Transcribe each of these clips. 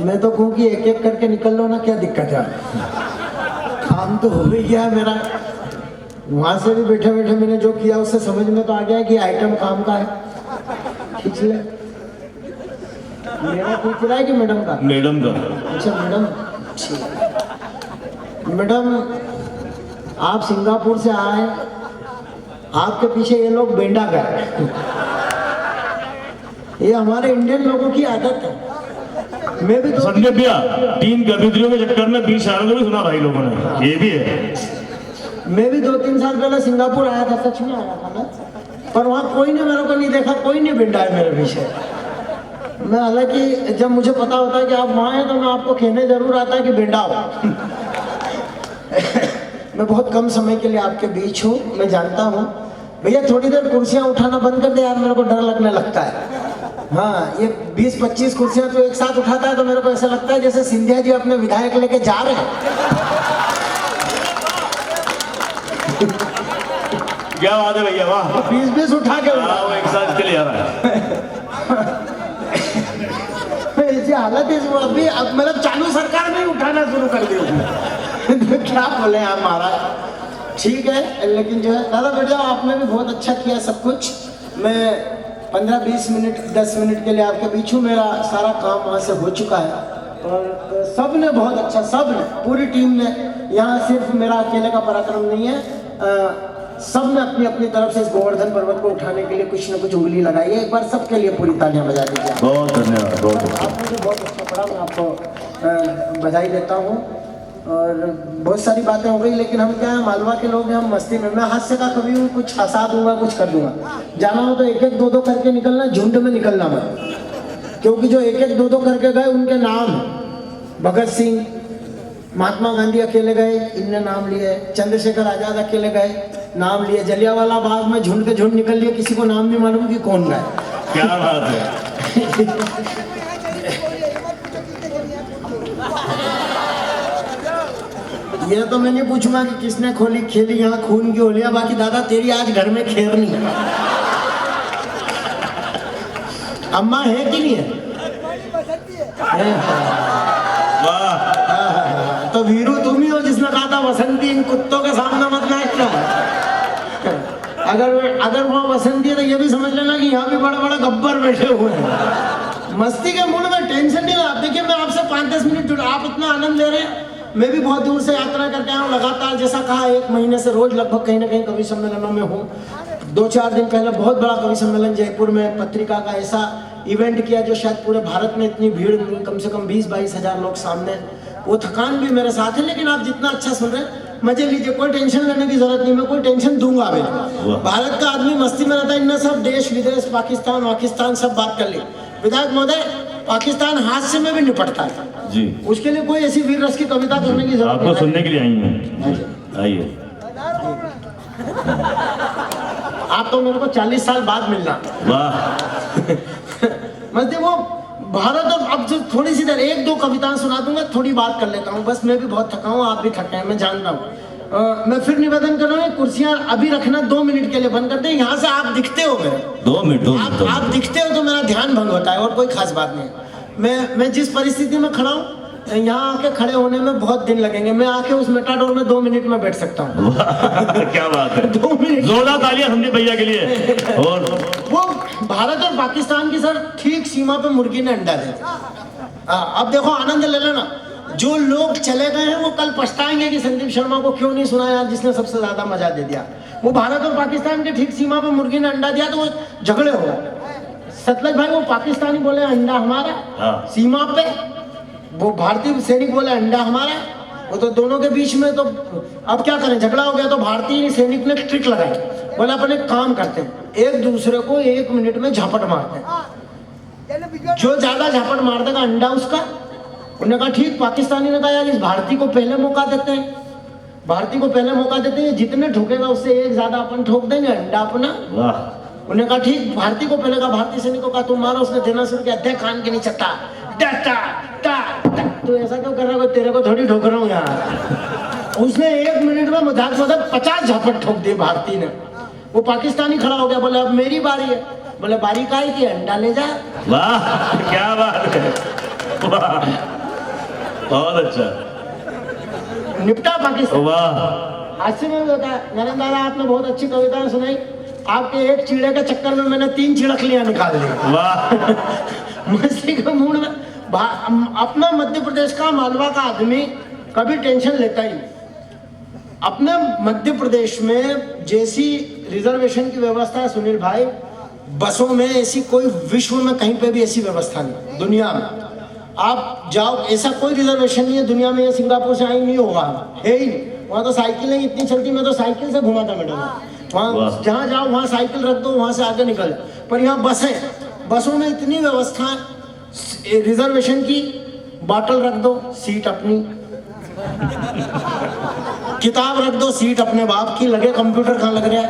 मैं तो कहूँ कि एक एक करके निकल लो ना, क्या दिक्कत है। काम तो हो ही गया मेरा। वहां से भी बैठे बैठे मैंने जो किया उससे समझ में तो आ गया कि आइटम काम का है। खींच ले। मेरा खींच रहा है कि मैडम का? मैडम का। अच्छा मैडम, मैडम आप सिंगापुर से आए, आपके पीछे ये लोग बेंडा गए। ये हमारे इंडियन लोगों की आदत है। मैं भी संजय भैया 3 कवित्रियों के चक्कर में 20 सालों को भी सुना भाई लोगों ने, ये भी है। मैं भी 2-3 साल पहले सिंगापुर आया था, सच में आया था मैं, पर वहाँ कोई ने मेरे को नहीं देखा, कोई नहीं बेंडा है मेरे पीछे। मैं हालांकि जब मुझे पता होता है कि आप वहाँ हैं तो मैं आपको कहने जरूर आता है कि बेंडा हो। मैं बहुत कम समय के लिए आपके बीच हूँ, मैं जानता हूँ। भैया थोड़ी देर कुर्सियाँ उठाना बंद कर दे यार, मेरे को डर लगने लगता है। हाँ, ये 20-25 कुर्सियाँ तो एक साथ उठाता है तो मेरे को ऐसा लगता है जैसे सिंधिया जी अपने विधायक लेके जा रहे हैं। क्या बात है भैया, वाह। 20-20 उठा के वो एक साथ चले आ रहा है। ऐसी हालत है अभी, अब मतलब चालू सरकार में ही उठाना शुरू कर दी। क्या बोले आप महाराज, ठीक है। लेकिन जो है दादा बेटा आपने भी बहुत अच्छा किया सब कुछ। मैं 15-20 मिनट 10 मिनट के लिए आपके बीच हूँ। मेरा सारा काम वहाँ से हो चुका है और सब ने बहुत अच्छा, सब ने, पूरी टीम ने, यहाँ सिर्फ मेरा अकेले का पराक्रम नहीं है। सब ने अपनी अपनी तरफ से इस गोवर्धन पर्वत को उठाने के लिए कुछ न कुछ उंगली लगाई है। एक बार सबके लिए पूरी तालियां बजा दीजिए। बहुत धन्यवाद, बहुत अच्छा। आप मुझे बहुत अच्छा पड़ा, मैं आपको बधाई देता हूँ। और बहुत सारी बातें हो गई, लेकिन हम क्या है, मालवा के लोग हैं, हम मस्ती में। मैं हास्य का कभी हूँ, कुछ हंसा दूंगा, कुछ कर दूंगा। जाना हो तो 1-1 2-2 करके निकलना, झुंड में निकलना मत, क्योंकि जो 1-1 2-2 करके गए उनके नाम, भगत सिंह, महात्मा गांधी अकेले गए, इनने नाम लिए। चंद्रशेखर आजाद अकेले गए, नाम लिए। जलियांवाला बाग में झुंड के झुंड निकल लिए, किसी को नाम नहीं मालूम कि कौन गए। क्या बात है। ये तो मैं नहीं पूछूंगा कि किसने खोली खेली यहाँ खून की होलियां, बाकी दादा तेरी आज घर में खैर नहीं है। अम्मा है कि नहीं है? वाह। तो वीरू तुम ही हो जिसने कहा था वसंती इन कुत्तों के सामने मत नाचना। अगर वहाँ वसंती है तो ये भी समझ लेना कि यहाँ भी बड़े बड़े गब्बर बैठे हुए हैं। मस्ती के मूड में, टेंशन नहीं ला। देखिए मैं आपसे 5-10 मिनट जुड़ा, आप इतना आनंद ले रहे हैं। मैं भी बहुत दूर से यात्रा करके आया हूँ लगातार, जैसा कहा 1 महीने से रोज लगभग कहीं ना कहीं कवि सम्मेलनों में हूँ। 2-4 दिन पहले बहुत बड़ा कवि सम्मेलन जयपुर में पत्रिका का ऐसा इवेंट किया जो शायद पूरे भारत में इतनी भीड़, कम से कम 20-22 हज़ार लोग सामने। वो थकान भी मेरे साथ है, लेकिन आप जितना अच्छा सुन रहे हैं मजे लीजिए, कोई टेंशन लेने की जरूरत नहीं। मैं कोई टेंशन दूंगा भी। भारत का आदमी मस्ती में रहता है, इनने सब देश विदेश, पाकिस्तान सब बात कर ली। विधायक महोदय, पाकिस्तान हादसे में भी निपटता है जी, उसके लिए कोई ऐसी वीर रस की कविता करने की जरूरत आपको नहीं। सुनने के लिए आई हैं, आइए। आप तो मेरे को 40 साल बाद मिलना। वाह। मस्ती वो भारत, और अब जो थोड़ी सी देर 1-2 कविताएं सुना दूंगा, थोड़ी बात कर लेता हूँ बस। मैं भी बहुत थका हूँ, आप भी थके हैं, मैं जानता हूँ। मैं फिर निवेदन कर रहा हूँ, कुर्सियाँ अभी रखना 2 मिनट के लिए बंद कर दें। यहाँ से आप दिखते हो मेरे, 2 मिनट आप दिखते हो तो मेरा ध्यान भंग होता है, और कोई खास बात नहीं है। मैं जिस परिस्थिति में खड़ा हूँ, यहाँ आके खड़े होने में बहुत दिन लगेंगे। मैं आके उस मेटाडोर में 2 मिनट में बैठ सकता हूँ। क्या बात है। 2 मिनट। जोरदार तालियां संजय भैया के लिए। और वो भारत और पाकिस्तान की सर ठीक सीमा पे मुर्गी ने अंडा दिया। अब देखो आनंद ले लेना। जो लोग चले गए हैं वो कल पछताएंगे कि संदीप शर्मा को क्यों नहीं सुना यार, जिसने सबसे ज्यादा मजा दे दिया। वो भारत और पाकिस्तान के ठीक सीमा पे मुर्गी ने अंडा दिया तो वो झगड़े हो गए। सतलज भाई, वो पाकिस्तानी बोले अंडा हमारा सीमा पे, वो भारतीय सैनिक बोले अंडा हमारा। वो तो दोनों के बीच में तो अब क्या करें, झगड़ा हो गया। तो भारतीय सैनिक ने ट्रिक लगाई, बोला अपन एक काम करते हैं, एक दूसरे को 1 मिनट में झापट मारते हैं, जो ज्यादा झापट मार देगा अंडा उसका। उन्होंने कहा ठीक। पाकिस्तानी ने कहा यार इस भारतीय को पहले मौका देते हैं, भारतीय को पहले मौका देते हैं, जितने ठोकेगा उससे 1 ज्यादा अपन ठोक देंगे, अंडा अपना। उन्होंने कहा ठीक। भारतीय को पहले कहा, भारतीय सैनिक को कहा तुम मारो। उसने देना शुरू किया, दे कान के नीचे टा टा टा टा। तो ऐसा क्यों कर रहा है, तेरे को थोड़ी ठोक रहा हूँ यार। उसने 1 मिनट में मजाक 50 झापट ठोक दिए भारतीय ने। वो पाकिस्तानी खड़ा हो गया, बोले अब मेरी बारी है। बोले बारीकाई की अंडा ले जा। वाह क्या बात है, वाह बहुत अच्छा, निपटा पाकिस्तान। वाह हास्य में भी होता है। नरेंद्र दादा आपने बहुत अच्छी कविताएं सुनाई, आपके एक चीड़े के चक्कर में मैंने 3 चिड़कलियां निकाल दी। वाह मस्ती के मूड में अपना मध्य प्रदेश का मालवा का आदमी कभी टेंशन लेता ही नहीं। अपने मध्य प्रदेश में जैसी रिजर्वेशन की व्यवस्था है सुनील भाई, बसों में ऐसी कोई विश्व में कहीं पे भी ऐसी व्यवस्था नहीं, दुनिया में आप जाओ ऐसा कोई रिजर्वेशन नहीं है दुनिया में। ये सिंगापुर से आई नहीं होगा, है ही नहीं। वहाँ तो साइकिलें इतनी चलती, मैं तो साइकिल से घुमाता मैडम। वहाँ जहाँ जाओ वहाँ साइकिल रख दो, वहाँ से आगे निकल। पर यहाँ बसें, बसों में इतनी व्यवस्था, रिजर्वेशन की, बॉटल रख दो सीट अपनी, किताब रख दो सीट अपने बाप की, लगे कंप्यूटर कहाँ लग रहा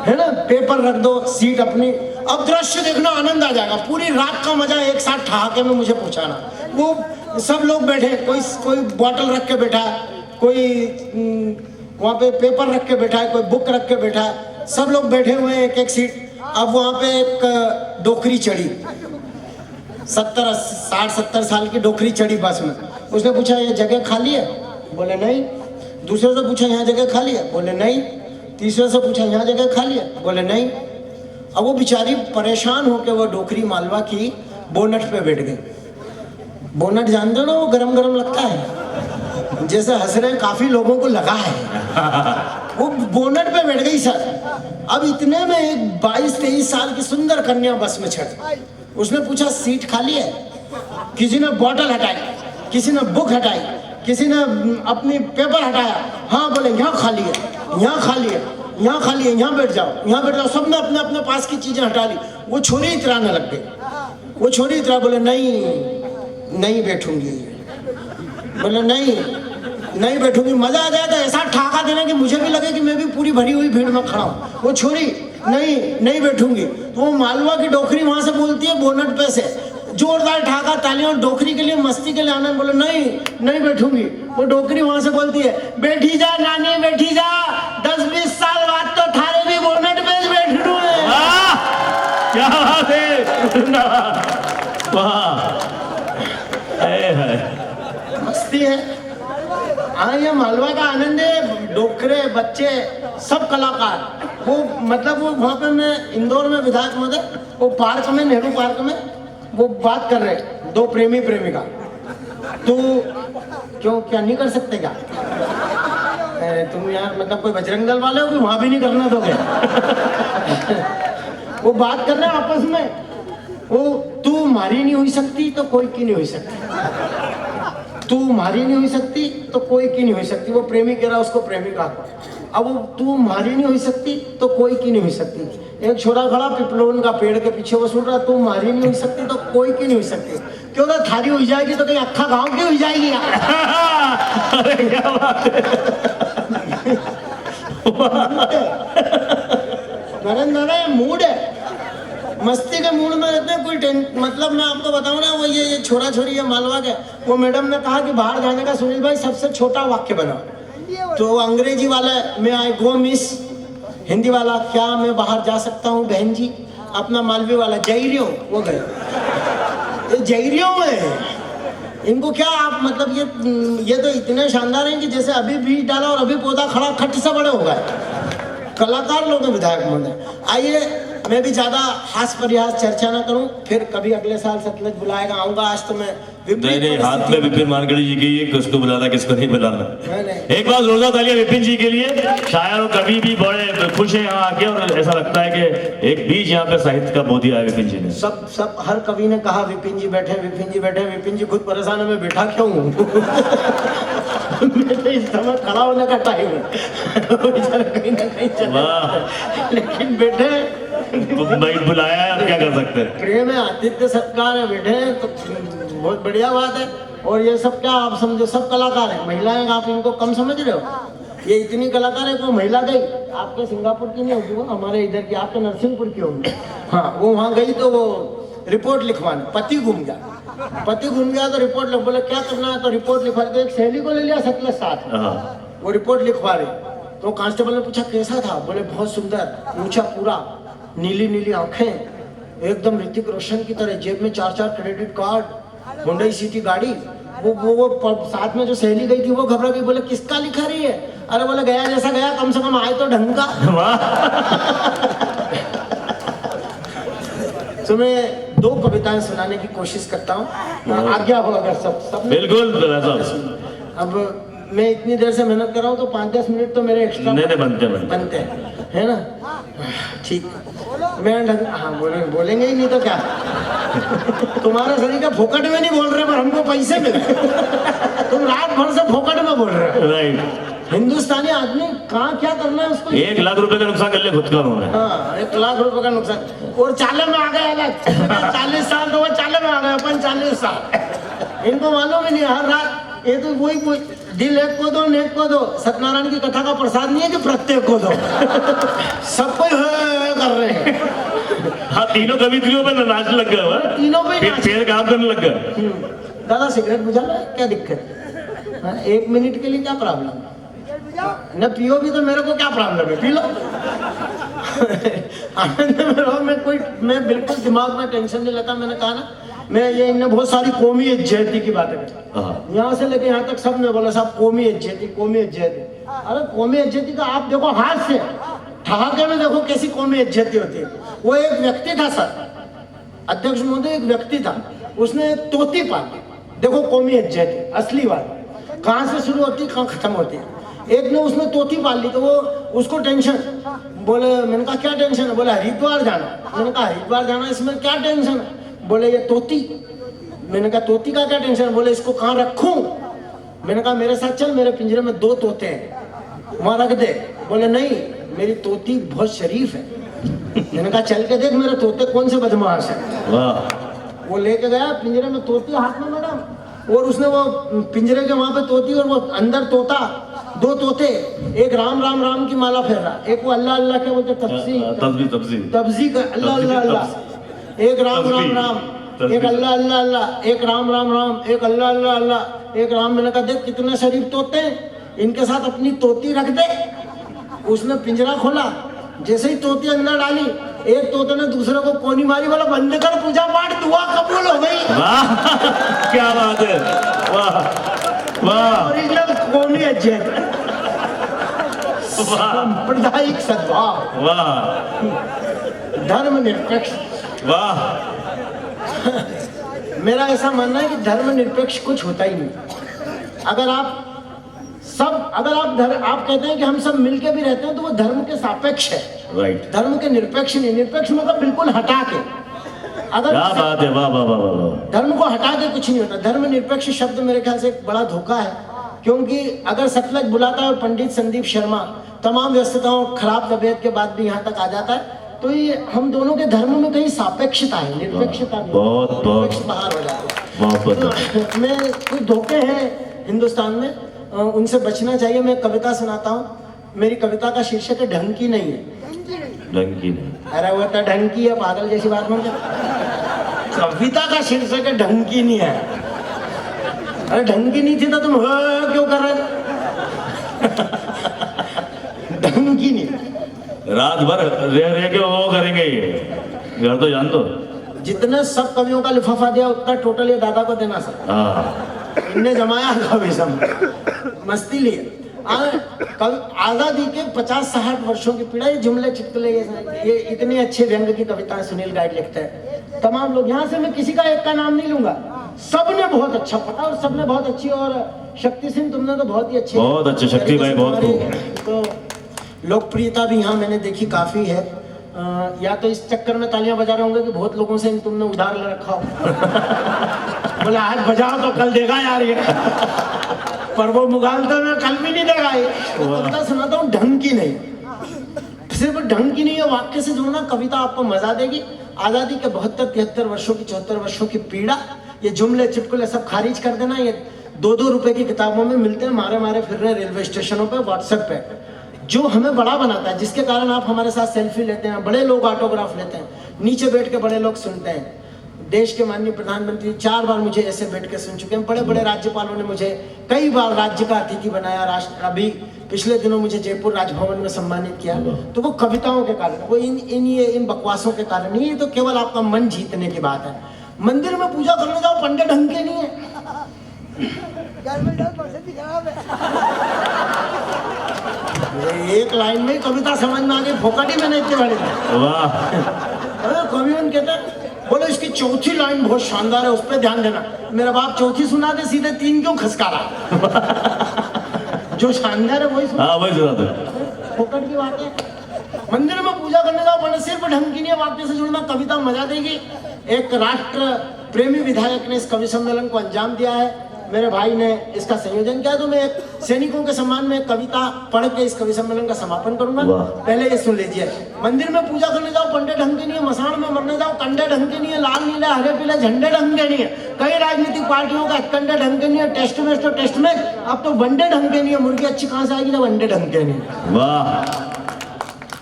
है ना, पेपर रख दो सीट अपनी। अब दृश्य देखना, आनंद आ जाएगा। पूरी रात का मजा एक साथ ठहाके में मुझे पहुंचाना। वो सब लोग बैठे, कोई बॉटल रख के बैठा है, कोई वहाँ पे पेपर रख के बैठा है, कोई बुक रख के बैठा है, सब लोग बैठे हुए हैं एक एक सीट। अब वहाँ पे एक डोकरी चढ़ी, 60-70 साल की डोकरी चढ़ी बस में। उसने पूछा ये जगह खाली है? बोले नहीं। दूसरे से पूछा यहाँ जगह खाली है? बोले नहीं। तीसरे से पूछा यहाँ जगह खाली है? बोले नहीं। अब वो बेचारी परेशान होकर वो डोकरी मालवा की बोनट पे बैठ गई। बोनट जानते हो ना, वो गरम गरम लगता है, जैसे हंस रहे काफी लोगों को लगा है। वो बोनट पे बैठ गई सर। अब इतने में एक 22-23 साल की सुंदर कन्या बस में चढ़ी। उसने पूछा सीट खाली है? किसी ने बॉटल हटाई, किसी ने बुक हटाई, किसी ने अपनी पेपर हटाया। हाँ बोले यहाँ खाली है, यहाँ खाली है, यहाँ खाली है, यहाँ बैठ जाओ, यहाँ बैठ जाओ। सबने अपने अपने पास की चीजें हटा ली। वो छोरी इतराने लग गई। वो छोरी इतरा, बोले नहीं बैठूंगी। बोले नहीं बैठूंगी। मजा आ जाएगा, ऐसा ठाका देना कि मुझे भी लगे कि मैं भी पूरी भरी हुई भीड़ में खड़ा हूँ। वो छोरी नहीं बैठूंगी। तो वो मालवा की डोकरी वहां से बोलती है बोनट पे से, जोरदार ठाका, तालियां। डोकरी के लिए, मस्ती के लिए आनंद। बोले नहीं बैठूंगी। वो डोकरी वहां से बोलती है बैठी जा नानी बैठी जा, 10-20 साल बाद तो थारे भी बोनट पे बैठ लूं। क्या बात है, वाह मस्ती है। हाँ ये मालवा का आनंद है। डोकरे बच्चे सब कलाकार। वो मतलब वो वहाँ पे मैं इंदौर में विधायक महोदय, वो पार्क में, नेहरू पार्क में वो बात कर रहे, 2 प्रेमी प्रेमिका। तो क्यों क्या नहीं कर सकते क्या? अरे तुम यार मतलब कोई बजरंग दल वाले हो कि वहाँ भी नहीं करना दोगे? वो बात कर रहे हैं आपस में। वो तू मारी नहीं हुई सकती तो कोई की नहीं हुई सकती, तू मारी नहीं हुई सकती तो कोई की नहीं हुई सकती। वो प्रेमी कह रहा उसको प्रेमिका को। अब वो तू मारी नहीं हुई सकती तो कोई की नहीं हुई सकती। एक छोरा खड़ा पिपलोन का पेड़ के पीछे, वो सुन रहा तू मारी नहीं हुई सकती तो कोई की नहीं हुई सकती। क्यों ना थारी हुई जाएगी तो कहीं अक्खा गांव की हुई जाएगी। अरे क्या बात है, नरेंद्र मूड है, मस्ती के मूड में रहते हैं। कोई मतलब मैं आपको बताऊं ना, वो ये छोरा छोरी है मालवा के, वो मैडम ने कहा कि बाहर जाने का सुनील भाई सबसे छोटा वाक्य बनाओ। तो अंग्रेजी वाला मैं आई गो मिस, हिंदी वाला क्या मैं बाहर जा सकता हूँ बहन जी, अपना मालवी वाला जयरियो, वो गए। ये जयरियो है इनको क्या आप मतलब ये तो इतने शानदार हैं कि जैसे अभी बीज डाला और अभी पौधा खड़ा खट से बड़े हो गए। कलाकार लोग हैं विधायक महोदय। आइए मैं भी ज्यादा हास परिहास चर्चा ना करूं, फिर कभी अगले साल सतलज बुलाएगा आऊंगा। आज तो मैं नहीं हाथ में विपिन मानगढ़ी जी की, ये किसको बुलाना किसको नहीं बुलाना। नहीं। एक बार जोरदार तालियां विपिन जी के लिए। शायर और कवि भी बड़े खुश हैं यहाँ आके, और ऐसा लगता है कि एक बीज यहाँ पे साहित्य का बो दिया है विपिन जी ने। सब हर कवि ने कहा विपिन जी बैठे, विपिन जी बैठे। विपिन जी खुद परेशान है मैं बैठा क्यों हूँ। तो इस समय खड़ा होने का टाइम है, कहीं ना कहीं चला, लेकिन बैठे भाई बुलाया है, अब क्या कर सकते हैं। प्रेम है, आतिथ्य सत्कार है, बैठे हैं तो बहुत बढ़िया बात है। और ये सब क्या आप समझो सब कलाकार हैं, महिलाएं आप इनको कम समझ रहे हो। ये इतनी कलाकार है, कोई महिला गई आपके सिंगापुर की नहीं होगी, वो हमारे इधर की, आपके नरसिंहपुर की होगी। हाँ वो वहाँ गई तो वो रिपोर्ट लिखवाने, पति घूम गया तो रिपोर्ट लिख, बोले क्या करना है तो रिपोर्ट लिखवा। तो एक सहेली को ले लिया सतलज साथ, वो रिपोर्ट लिखवा रही। तो कांस्टेबल ने पूछा कैसा था? बोले बहुत सुंदर, ऊंचा पूरा, नीली नीली आंखें, एकदम ऋतिक रोशन की तरह, जेब में 4-4 क्रेडिट कार्ड, होंडा सिटी गाड़ी। वो साथ में जो सहेली गई थी वो घबरा गई, बोले किसका लिखा रही है? अरे बोले गया जैसा गया, कम से कम आए तो ढंग का। तो मैं 2 कविताएं सुनाने की कोशिश करता हूँ, आज्ञा हो अगर सब बिल्कुल। अब मैं इतनी देर से मेहनत कर रहा हूँ तो 5-10 मिनट तो मेरे एक्स्ट्रा नहीं बनते हैं, है ना? ठीक, मैं हाँ बोलेंगे ही नहीं तो क्या। तुम्हारा तरीका फोकट में नहीं बोल रहे, पर हमको पैसे मिले। तुम रात भर से फोकट में बोल रहे हो। राइट। हिंदुस्तानी आदमी कहाँ क्या करना है उसको? 1 लाख रुपए का नुकसान कर लिया खुद का उन्होंने। हाँ, 1 लाख रुपए का नुकसान, और चाले में आ गए अलग। 40 साल तो वो चाले में आ गए, अपन 40 साल। इनको मालूम ही नहीं, हर रात ये तो वही दिल एक को दो, नेक को दो। सत्यनारायण की कथा का प्रसाद नहीं है कि प्रत्येक को दो। सब कोई कर रहे हैं। हाँ, तीनों कवित्रियों पे नाचने लग गए, तीनों पे पेड़ काम करने लग गए। दादा सिगरेट बुझा लो, क्या दिक्कत? 1 मिनट के लिए क्या प्रॉब्लम? न पियो भी तो मेरे को क्या प्रॉब्लम है, पी लो। आनंद में रहो। मैं बिल्कुल दिमाग में टेंशन नहीं लेता। मैंने कहा ना, मैं ये इनने बहुत सारी कौमी इज्जती की बातें करी, यहाँ से लेके यहाँ तक सब ने बोला साहब कौमी इज्जती, कौमी इज्जती। अरे कौमी इज्जती का आप देखो हाथ से ठहाके में देखो कैसी कौमी इज्जती होती है। वो एक व्यक्ति था सर, अध्यक्ष महोदय, एक व्यक्ति था, उसने एक तोती पाली। देखो कौमी इज्जती, असली बात कहाँ से शुरू होती है, कहाँ खत्म होती है। एक ने उसने तोती पाल ली तो वो उसको टेंशन, बोले, मैंने कहा क्या टेंशन है? बोले हरिद्वार जाना। मैंने कहा हरिद्वार जाना, इसमें क्या टेंशन है? बोले ये तोती। मैंने कहा तोती का क्या टेंशन है? बोले इसको कहाँ रखूं? मैंने कहा मेरे साथ चल, मेरे पिंजरे में 2 तोते हैं, वहां रख दे। बोले नहीं, मेरी तोती बहुत शरीफ है। मैंने कहा चल के देख मेरे तोते कौन से बदमाश है। वो लेके गया, पिंजरे में तोती हाथ में मैडम, और उसने वो पिंजरे के वहां पे तोती और वो अंदर तोता, 2 तोते, एक राम राम राम की माला फेर रहा, एक वो अल्लाह अल्लाह के बोलते तब्जी का अल्लाह अल्लाह अल्लाह, एक राम राम राम, एक अल्लाह अल्लाह अल्लाह, एक राम राम राम, एक अल्लाह अल्लाह अल्लाह, एक राम। मैंने कहा देख कितने शरीफ तोते हैं, इनके साथ अपनी तोती रख दे। उसने पिंजरा खोला, जैसे ही तोती अंदर डाली, एक तोते ने दूसरे को कोनी मारी, बोला बंद कर पूजा पाठ, दुआ कबूल हो गई। क्या बात है, वाह वाह, ओरिजिनल कौमी इज्जत, सांप्रदायिक सद्भाव, वाह, धर्मनिरपेक्ष, वाह। मेरा ऐसा मानना है कि धर्मनिरपेक्ष कुछ होता ही नहीं। अगर आप कहते हैं कि हम सब मिलके भी रहते हैं तो वो धर्म के सापेक्ष है, राइट। धर्म के निरपेक्ष नहीं। निरपेक्ष मतलब बिल्कुल हटा के, अगर क्या बात है, वाह वाह वाह वाह। धर्म को हटा के कुछ नहीं होता। धर्म निरपेक्ष शब्द मेरे ख्याल से एक बड़ा धोखा है, क्योंकि अगर सतलज बुलाता है और पंडित संदीप शर्मा तमाम व्यस्तताओं खराब तबीयत के बाद भी यहाँ तक आ जाता है, तो ये हम दोनों के धर्म में कहीं सापेक्षता है, निरपेक्षता नहीं, बहुत बाहर हो जाती है। मैं कुछ धोखे हैं हिंदुस्तान में, उनसे बचना चाहिए। मैं कविता सुनाता हूँ, मेरी कविता का शीर्षक है ढंग की नहीं है। ढंग की नहीं, अरे वो तो ढंग की है, पागल जैसी बात मत कर। कविता का शीर्षक है ढंग की नहीं है। अरे ढंग की नहीं थी तो तुम क्यों कर रहे थे? ढंग की नहीं, रात भर रह के वो करेंगे ये, घर तो जान दो। जितने सब कवियों का लिफाफा दिया उतना टोटल ये दादा को देना सर। इनने जमाया कवि सब, मस्ती लिए। आजादी के 50-60 वर्षों की पीड़ा, ये जुमले चुटकुले, ये इतने अच्छे व्यंग की कविताएं सुनील गाइड लिखते हैं। तमाम लोग, यहाँ से मैं किसी का एक का नाम नहीं लूंगा, सबने बहुत अच्छा पढ़ा और सबने बहुत अच्छी। और शक्ति सिंह तुमने तो बहुत ही अच्छी, बहुत अच्छे शक्ति भाई, बहुत तो लोकप्रियता भी यहाँ मैंने देखी काफी है। या तो इस चक्कर में तालियां बजा रहे होंगे कि बहुत लोगों से तुमने उधार ले रखा हो। बोला आज बजाओ तो कल देगा यार ये, पर वो मुगाल तो मैं कल भी नहीं देगा ये। कविता सुनाता हूँ ढंग की नहीं, सिर्फ ढंग की नहीं है, वाक्य से जुड़ना। कविता आपको मजा देगी। आजादी के 72-73 वर्षों की 74 वर्षों की पीड़ा, ये जुमले चुटकुले सब खारिज कर देना। ये 2-2 रुपए की किताबों में मिलते हैं, मारे मारे फिर रहे रेलवे स्टेशनों पे, व्हाट्सएप पे, जो हमें बड़ा बनाता है, जिसके कारण आप हमारे साथ सेल्फी लेते हैं, बड़े लोग ऑटोग्राफ लेते हैं, नीचे बैठ के बड़े लोग सुनते हैं। देश के माननीय प्रधानमंत्री 4 बार मुझे ऐसे बैठ के सुन चुके हैं। बड़े बड़े राज्यपालों ने मुझे कई बार राज्य का अतिथि बनाया। अभी पिछले दिनों मुझे जयपुर राजभवन में सम्मानित किया, तो वो कविताओं के कारण, वो इन बकवासों के कारण नहीं, ये तो केवल आपका मन जीतने की बात है। मंदिर में पूजा करने जाओ, पंडे ढंग के नहीं है। एक लाइन में कविता समझ में आ गई, फोकटी में नहीं इतने बड़े। वाह, कवि कहते हैं, बोलो इसकी चौथी लाइन बहुत शानदार है, उस पर ध्यान देना। मेरा बाप चौथी सुना दे, सीधे 3 क्यों खसकारा? जो शानदार है वही सुना। हाँ वही सुना दो। फोकट की बात है। मंदिर में पूजा करने जाओ, बड़े सिर्फ ढंग की नहीं है, वाक्य से जुड़ना, कविता मजा देगी। एक राष्ट्र प्रेमी विधायक ने इस कवि सम्मेलन को अंजाम दिया है, मेरे भाई ने इसका संयोजन किया। तो मैं एक सैनिकों के सम्मान में एक कविता पढ़ के इस कवि सम्मेलन का समापन करूंगा। पहले ये सुन लीजिए। मंदिर में पूजा करने जाओ, पंडे ढंग के नहीं है। मसान में मरने जाओ, कंडे ढंग के नहीं है। लाल नीले हरे पीले झंडे ढंग के नहीं है। कई राजनीतिक पार्टियों का कंडे ढंग के नहीं है। टेस्ट मैच तो टेस्ट मैच, अब तो वनडे ढंग के नहीं है। मुर्गी अच्छी कहां से आएगी जब वनडे ढंग के नहीं है? वाह,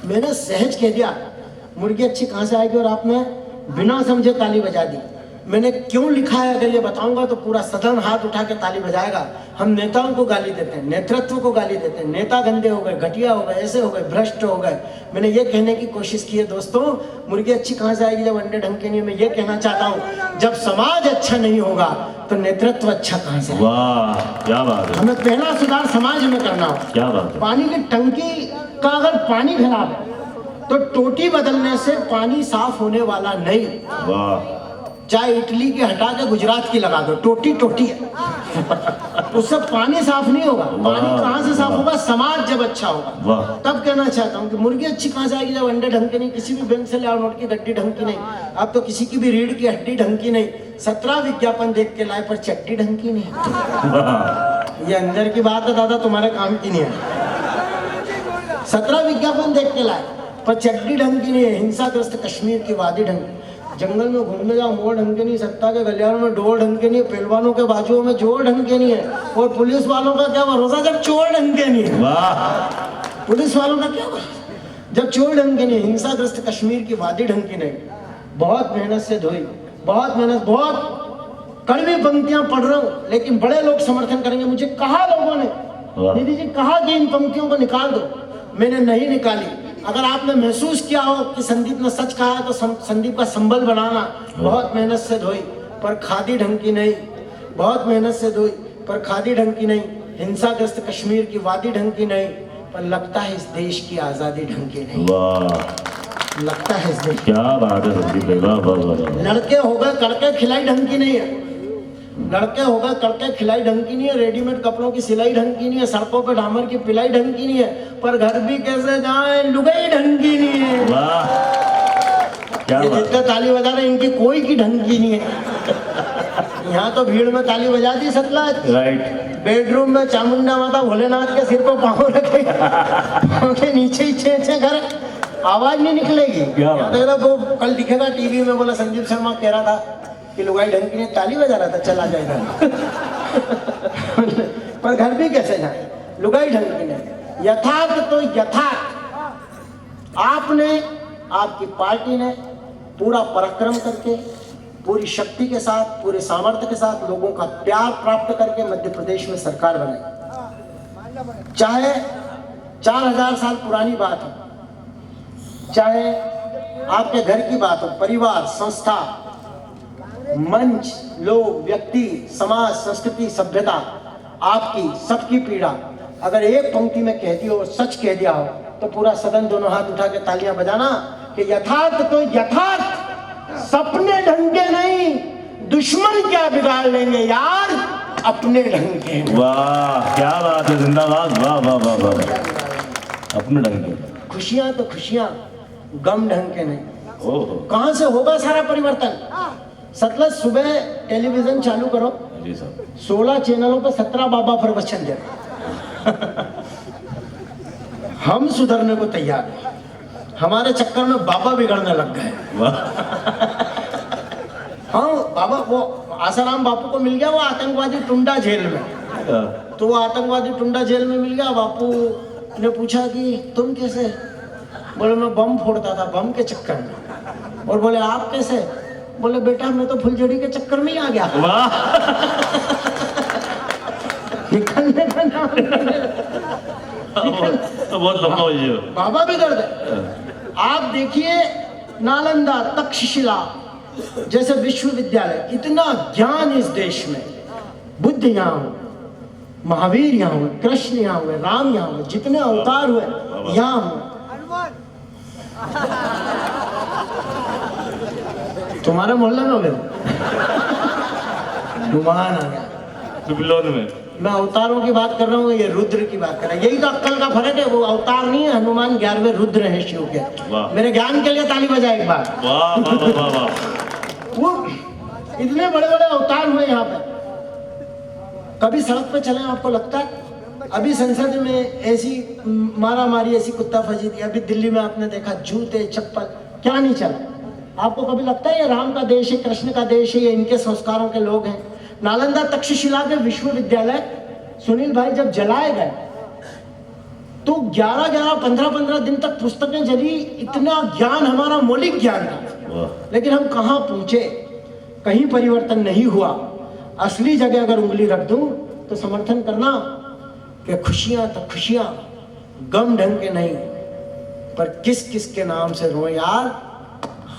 मैंने सहज कह दिया मुर्गी अच्छी कहां से आएगी, और आपने बिना समझे ताली बजा दी। मैंने क्यों लिखा है अगर ये बताऊंगा तो पूरा सदन हाथ उठा के ताली बजाएगा। हम नेताओं को गाली देते हैं, नेतृत्व को गाली देते हैं, नेता गंदे हो गए, घटिया हो गए, ऐसे हो गए, भ्रष्ट हो गए। मैंने ये कहने की कोशिश की है दोस्तों, मुर्गी अच्छी कहां से आएगी जब अंडे ढंग के नहीं है। मैं ये कहना चाहता हूँ, जब समाज अच्छा नहीं होगा तो नेतृत्व अच्छा कहां से आएगा? वाह, क्या बात है, हमें पहला सुधार समाज में करना हो। क्या बात है। पानी की टंकी का अगर पानी खराब है तो टोटी बदलने से पानी साफ होने वाला नहीं। वाह, चाहे इटली की हटा के गुजरात की लगा दो, टोटी टोटी है, उससे पानी साफ नहीं होगा। पानी कहाँ से साफ होगा? समाज जब अच्छा होगा। तब कहना चाहता हूँ कि मुर्गी अच्छी कहाँ से आएगी जब अंडे ढंग के नहीं, किसी भी बैंक से ले आओ नोट की गड्डी ढंग की नहीं, अब तो किसी की भी रीढ़ की हड्डी ढंग की नहीं, 17 विज्ञापन देख के लाए पर चट्टी ढंग की नहीं। ये अंदर की बात है दादा, तुम्हारे काम की नहीं है। 17 विज्ञापन देख के लाए पर चड्डी ढंग की नहीं है। हिंसाग्रस्त कश्मीर की वादी ढंग, जंगल में घूमने जाओ मोड़ ढंग के नहीं, सत्ता के गलियारों में डोर ढंग के नहीं, पहलवानों के बाजुओं में जोर ढंग के नहीं है, और पुलिस वालों का क्या भरोसा जब चोर ढंग के नहीं है। वाह, पुलिस वालों का क्या भरोसा जब चोर ढंग के नहीं है। हिंसाग्रस्त कश्मीर की वादी ढंग की नहीं। बहुत मेहनत से धोई, बहुत मेहनत, बहुत कड़वी पंक्तियां पढ़ रहा हूँ, लेकिन बड़े लोग समर्थन करेंगे। मुझे कहा लोगों ने, दीदी जी कहा कि इन पंक्तियों को निकाल दो, मैंने नहीं निकाली। अगर आपने महसूस किया हो कि संदीप ने सच कहा है तो संदीप का संबल बनाना। बहुत मेहनत से धोई पर खादी ढंग की नहीं, बहुत मेहनत से धोई पर खादी ढंग की नहीं, हिंसाग्रस्त कश्मीर की वादी ढंग की नहीं, पर लगता है इस देश की आजादी ढंग की नहीं। वाह, लगता है इस देश, क्या बात है संदीप भाई, वाह वाह वाह। लड़के हो गए कड़के खिलाई ढंग की नहीं है, लड़के हो गए कड़के खिलाई ढंग की नहीं है, रेडीमेड कपड़ों की सिलाई ढंग की नहीं है, सड़कों पे डामर की पिलाई ढंग की नहीं है, पर घर भी कैसे जाए लुगाई ढंग की नहीं है। वाह, क्या ये बात, जितने ताली बजा रहे इनकी कोई की ढंग की नहीं है। यहाँ तो भीड़ में ताली बजा दी सतलाज, राइट, बेडरूम में चामुंडा माता भोलेनाथ के सिर पर पाँव रखे, पाँव के नीचे ही छे घर, आवाज नहीं निकलेगी। क्या बात। वो कल दिखेगा टीवी में, बोला संदीप शर्मा कह रहा था कि लुगाई ढंग की नहीं, ताली बजा रहा था, चला जाएगा। पर घर भी कैसे जाए, लुगाई ढंग की नहीं। यथार्थ तो यथार्थ, आपने, आपकी पार्टी ने पूरा पराक्रम करके, पूरी शक्ति के साथ, पूरे सामर्थ्य के साथ, लोगों का प्यार प्राप्त करके मध्य प्रदेश में सरकार बनाई। चाहे 4000 साल पुरानी बात हो, चाहे आपके घर की बात हो, परिवार, संस्था, मंच, लोग, व्यक्ति, समाज, संस्कृति, सभ्यता, आपकी सबकी पीड़ा अगर एक पंक्ति में कह दी हो, सच कह दिया हो, तो पूरा सदन दोनों हाथ उठा के तालियां बजाना कि यथार्थ तो यथार्थ, सपने ढंग के नहीं, दुश्मन क्या बिगाड़ लेंगे यार, अपने ढंग के। वाह, क्या बात है, जिंदाबाद, वाह वाह वाह वाह, अपने ढंग के। खुशियां तो खुशियां, गम ढंग के नहीं। ओहो, कहां से होगा सारा परिवर्तन? सतलज सुबह टेलीविजन चालू करो, जी साहब, 16 चैनलों पर 17 बाबा प्रवचन दे रहे। हम सुधरने को तैयार हैं, हमारे चक्कर में बाबा बिगड़ने लग गए। वाह, हाँ बाबा, वो आसाराम बापू को मिल गया वो आतंकवादी टुंडा जेल में, तो वो आतंकवादी टुंडा जेल में मिल गया। बापू ने पूछा कि तुम कैसे? बोले मैं बम फोड़ता था, बम के चक्कर में। और बोले आप कैसे? बोले बेटा मैं तो फुलझड़ी के चक्कर में ही आ गया। वाह, निकलने का नाम तो बहुत लंबा हो जाएगा। बाबा भी कर दे। आप देखिए नालंदा, तक्षशिला जैसे विश्वविद्यालय, इतना ज्ञान इस देश में। बुद्ध यहाँ हुए, महावीर यहाँ हुए, कृष्ण यहाँ हुए, राम यहाँ हुए, जितने अवतार हुए यहाँ हुए। तुम्हारे मोहल्ले में हो गए हनुमान आ गया। बिलोन में मैं अवतारों की बात कर रहा हूँ, ये रुद्र की बात कर रहा है। यही तो अक्कल का फर्क है। वो अवतार नहीं है, हनुमान 11वें रुद्र है शिव के। वाह। मेरे ज्ञान के लिए ताली बजाए एक बार। वाह वाह वाह वाह। वो इतने बड़े बड़े अवतार हुए यहाँ पे। कभी सड़क पे चले आपको लगता है अभी संसद में ऐसी मारा मारी, ऐसी कुत्ता फजी थी। अभी दिल्ली में आपने देखा जूते चप्पल क्या नहीं चला। आपको कभी लगता है ये राम का देश है, कृष्ण का देश है, ये इनके संस्कारों के लोग हैं? नालंदा तक्षशिला के विश्वविद्यालय सुनील भाई जब जलाए गए तो 11-11, 15-15 दिन तक पुस्तकें जली। इतना ज्ञान हमारा मौलिक ज्ञान था, लेकिन हम कहाँ पहुंचे? कहीं परिवर्तन नहीं हुआ। असली जगह अगर उंगली रख दूं तो समर्थन करना कि खुशियां तो खुशियां, गम ढंग के नहीं, पर किस किस के नाम से रो यार,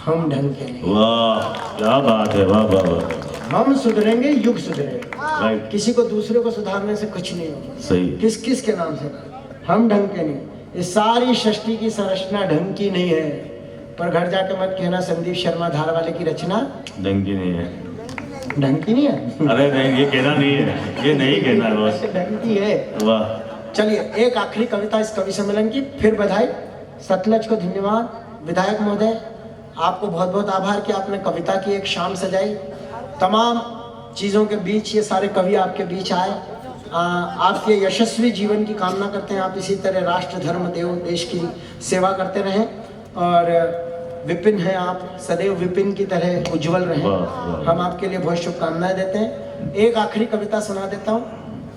हम ढंग के नहीं। वाह क्या बात है, वाह वाह वाह। हम सुधरेंगे, युग सुधरेगा। राइट, किसी को दूसरे को सुधारने से कुछ नहीं होगा। सही। किस किस के नाम से? हम ढंग के नहीं। इस सारी सृष्टि की संरचना ढंग की नहीं है। पर घर जाके मत कहना संदीप शर्मा धार वाले की रचना ढंग की नहीं है। ढंग की नहीं है। अरे नहीं, ये कहना नहीं है, ये नहीं कहना है बस। ढंग की है। वाह। चलिए एक आखिरी कविता इस कवि सम्मेलन की, फिर बधाई। सतलज को धन्यवाद। विधायक महोदय आपको बहुत बहुत आभार कि आपने कविता की एक शाम सजाई। तमाम चीज़ों के बीच ये सारे कवि आपके बीच आए। आपके यशस्वी जीवन की कामना करते हैं। आप इसी तरह राष्ट्र धर्म देव देश की सेवा करते रहें। और विपिन हैं आप, सदैव विपिन की तरह उज्जवल रहें। हम आपके लिए बहुत शुभकामनाएं देते हैं। एक आखिरी कविता सुना देता हूँ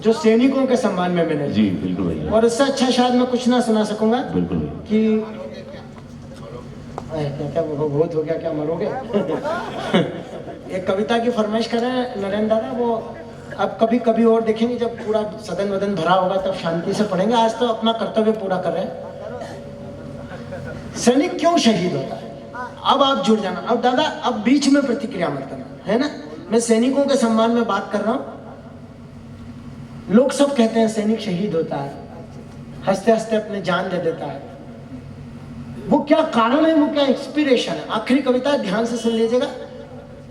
जो सैनिकों के सम्मान में मैंने। जी बिल्कुल भैया। और इससे अच्छा शायद मैं कुछ ना सुना सकूंगा। बिल्कुल कि क्या वो बहुत हो गया, क्या मरोगे? एक कविता की फरमाइश कर रहे हैं नरेंद्र दादा। वो अब कभी कभी और देखेंगे, जब पूरा सदन वदन भरा होगा तब शांति से पढ़ेंगे। आज तो अपना कर्तव्य पूरा कर रहे हैं। सैनिक क्यों शहीद होता है? अब आप जुड़ जाना। अब दादा अब बीच में प्रतिक्रिया मत करना, है ना? मैं सैनिकों के सम्मान में बात कर रहा हूं। लोग सब कहते हैं सैनिक शहीद होता है, हंसते हंसते अपने जान दे देता है। वो क्या कारण है, वो क्या इंस्पिरेशन है? आखिरी कविता है, ध्यान से सुन लीजिएगा।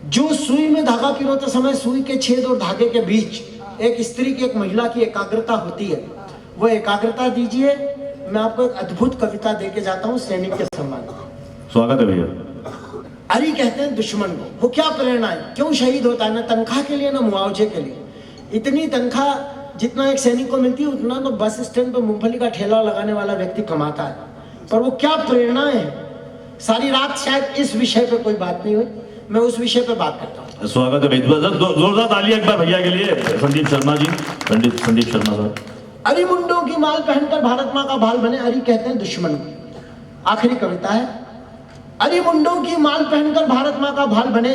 जो सुई में धागा पिरोते समय सुई के छेद और धागे के बीच एक स्त्री की, एक महिला की एकाग्रता होती है, वो एकाग्रता दीजिए। मैं आपको एक अद्भुत कविता देके जाता हूँ सैनिक के सम्मान में। स्वागत है भैया। अरी कहते हैं दुश्मन को। वो क्या प्रेरणा है, क्यों शहीद होता है? ना तनख्वाह के लिए ना मुआवजे के लिए। इतनी तनख्वाह जितना एक सैनिक को मिलती है उतना तो बस स्टैंड पर मूंगफली का ठेला लगाने वाला व्यक्ति कमाता है। पर वो क्या प्रेरणाएं हैं। सारी रात शायद इस विषय पे कोई बात नहीं हुई, मैं उस विषय पे बात करता हूँ। स्वागत है भैया। जोरदार तालियां एक बार भैया के लिए, संदीप शर्मा जी, पंडित संदीप शर्मा साहब। अरी मुंडों की माल पहनकर भारत माँ का भाल बने। अरी कहते हैं दुश्मन को। आखिरी कविता है। अरी मुंडों की माल पहनकर भारत माँ का भाल बने,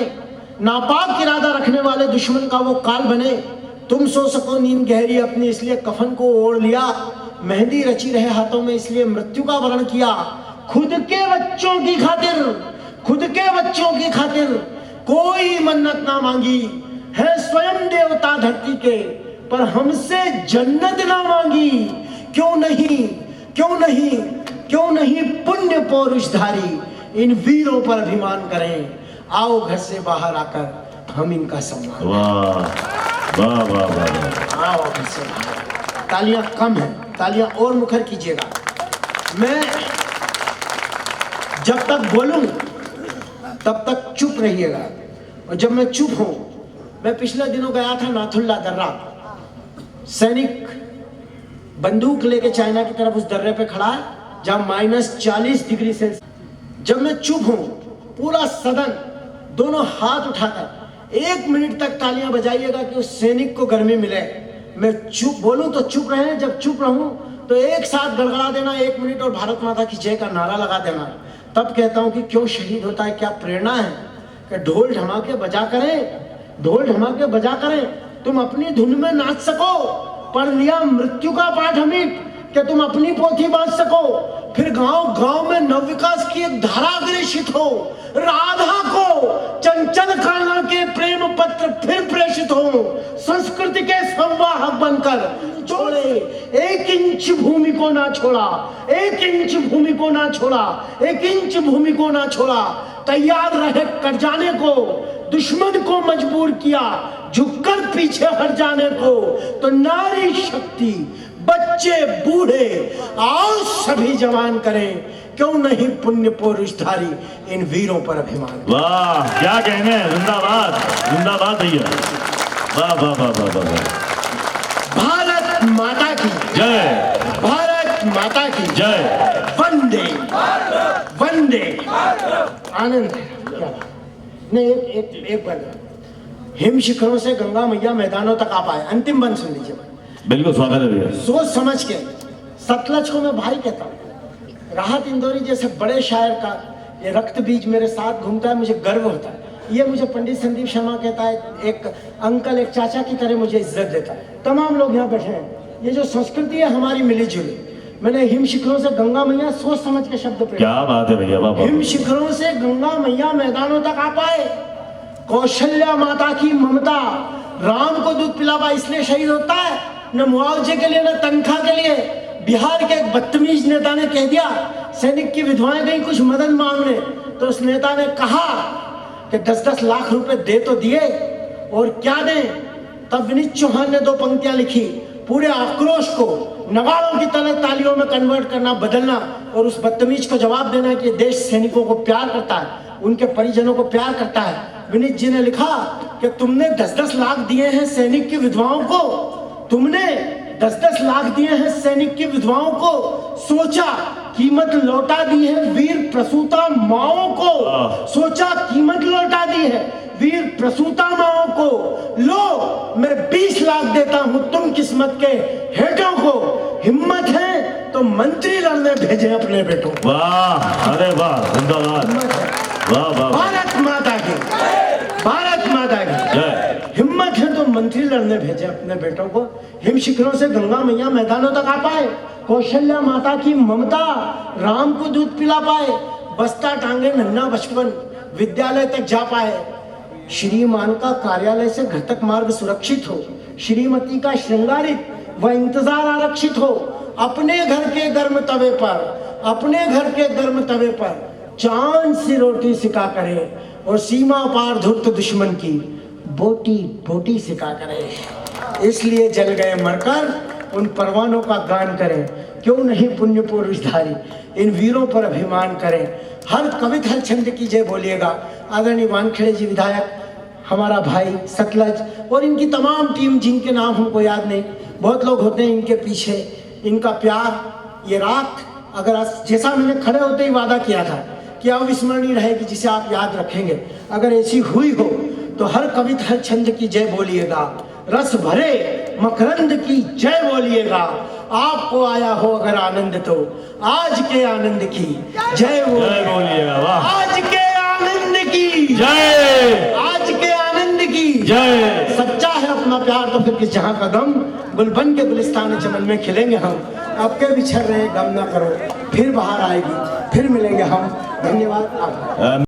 नापाक इरादा रखने वाले दुश्मन का वो काल बने। तुम सो सको नींद गहरी अपनी इसलिए कफन को ओढ़ लिया, मेहंदी रची रहे हाथों में इसलिए मृत्यु का वर्ण किया। खुद के बच्चों की खातिर, खुद के बच्चों की खातिर कोई मन्नत ना मांगी है स्वयं देवता धरती के, पर हमसे जन्नत ना मांगी। क्यों नहीं, क्यों नहीं, क्यों नहीं पुण्य पौरुषधारी इन वीरों पर अभिमान करें। आओ घर से बाहर आकर हम इनका सम्मान। वाह वाह वाह वाह। आओ घर से बाहर। तालियां कम है, तालियां और मुखर कीजिएगा। मैं जब तक बोलूं तब तक चुप रहिएगा, और जब मैं चुप हूं, मैं पिछले दिनों गया था नाथुल्ला दर्रा। सैनिक बंदूक लेके चाइना की तरफ उस दर्रे पे खड़ा है जहां -40 डिग्री सेल्सियस। जब मैं चुप हूं, पूरा सदन दोनों हाथ उठाकर 1 मिनट तक तालियां बजाइएगा कि उस सैनिक को गर्मी मिले। मैं चुप बोलूं तो चुप रहे, जब चुप रहूं तो एक साथ गड़गड़ा देना 1 मिनट और भारत माता की जय का नारा लगा देना। तब कहता हूं कि क्यों शहीद होता है, क्या प्रेरणा है कि ढोल ढमाके बजा करें, ढोल ढमाके बजा करें। तुम अपनी धुन में नाच सको, पढ़ लिया मृत्यु का पाठ अमिट, कि तुम अपनी पोथी बांध सको, फिर गांव गांव में नव विकास की एक धारा अग्रेषित हो, राधा को चंचल कान्हा के प्रेम पत्र फिर प्रेषित हो, संस्कृति के संवाहक बनकर छोड़े, 1 इंच भूमि को ना छोड़ा, 1 इंच भूमि को ना छोड़ा, 1 इंच भूमि को ना छोड़ा, तैयार रहे कट जाने को, दुश्मन को मजबूर किया झुककर पीछे हट जाने को। तो नारी शक्ति, बच्चे बूढ़े आओ सभी जवान करें, क्यों नहीं पुण्य पुरुषधारी इन वीरों पर अभिमान। वाह क्या कहने हैं, जिंदाबाद जिंदाबाद भैया, वाह वाह वाह वाह वाह वाह। भारत माता की जय, भारत माता की जय, वंदे वंदे। आनंद है क्या बात। नहीं एक बार हिम शिखरों से गंगा मैया मैदानों तक आ पाए। अंतिम बंद सुन लीजिए, बिल्कुल स्वागत है भैया। सोच समझ के सतलज को मैं भाई कहता हूँ। राहत इंदौरी जैसे बड़े शायर का ये रक्त बीज मेरे साथ घूमता है, मुझे गर्व होता है। ये मुझे पंडित संदीप शर्मा कहता है, एक अंकल, एक चाचा की तरह मुझे इज्जत देता है। तमाम लोग यहाँ बैठे हैं। ये जो संस्कृति है हमारी मिली जुली, मैंने हिम शिखरों से गंगा मैया सोच समझ के शब्द प्रयोग। क्या बात है भैया, वाह वाह। हिम शिखरों से गंगा मैया मैदानों तक आ पाए, कौशल्या माता की ममता, राम को दूध पिलावा इसलिए शहीद होता है, न मुआवजे के लिए न तनख्वाह के लिए। बिहार के एक बदतमीज नेता ने कह दिया सैनिक की विधवाएं गई कुछ मदद मांगने, तो उस नेता ने कहा कि 10-10 लाख रुपए दे तो दिए और क्या दें। तब विनीत चौहान ने 2 पंक्तियां लिखी, पूरे आक्रोश को नगाड़ों की तरह तालियों में कन्वर्ट करना, बदलना और उस बदतमीज को जवाब देना कि देश सैनिकों को प्यार करता है, उनके परिजनों को प्यार करता है। विनीत जी ने लिखा कि तुमने 10-10 लाख दिए हैं सैनिक की विधवाओं को, तुमने 10-10 लाख दिए हैं सैनिक की विधवाओं को, सोचा कीमत लौटा दी है वीर प्रसूता माओं को, सोचा कीमत लौटा दी है वीर प्रसूता माओं को। लो मैं 20 लाख देता हूं तुम किस्मत के हेठों को, हिम्मत है तो मंत्री लड़ने भेजे अपने बेटों को। वाह, अरे वाह, जिंदाबाद, वाह वाह। भारत माता की, भारत माता की जय। हिम्मत है तो मंत्री लड़ने भेजे अपने बेटों को। हिम शिखरों से गंगा मैया मैदानों तक आ पाए, कौशल्या माता की ममता, राम को दूध पिला पाए, बस्ता टांगे नन्हा बचपन विद्यालय तक जा पाए। श्रीमान का कार्यालय से घर तक मार्ग सुरक्षित हो, श्रीमती का श्रृंगारित व इंतजार आरक्षित हो, अपने घर के गर्म तवे पर, अपने घर के गर्म तवे पर चांद सी रोटी सिका करे और सीमा पार धुर्त दुश्मन की बोटी बोटी सिका करे। इसलिए जल गए मरकर उन परवानों का गान करें, क्यों नहीं पुण्य पुरुषधारी इन वीरों पर अभिमान करें। हर कवित हर छंद की जय बोलिएगा। आदरणीय वानखेड़े जी विधायक, हमारा भाई सतलज और इनकी तमाम टीम जिनके नाम हमको याद नहीं, बहुत लोग होते हैं इनके पीछे, इनका प्यार। ये रात अगर जैसा मैंने खड़े होते ही वादा किया था कि अविस्मरणीय रहेगी, जिसे आप याद रखेंगे, अगर ऐसी हुई हो तो हर कविता हर छंद की जय बोलिएगा, रस भरे मकरंद की जय बोलिएगा। आपको आया हो अगर आनंद तो आज के आनंद की जय बोलिएगा। वाह, आज के आनंद की जय, आज के आनंद की जय। सच्चा है अपना प्यार तो फिर किस जहां का गम, गुलबन के गुलिस्तान चमन में खिलेंगे हम, आपके बिछड़ रहे गम ना करो, फिर बाहर आएगी, फिर मिलेंगे हम। धन्यवाद।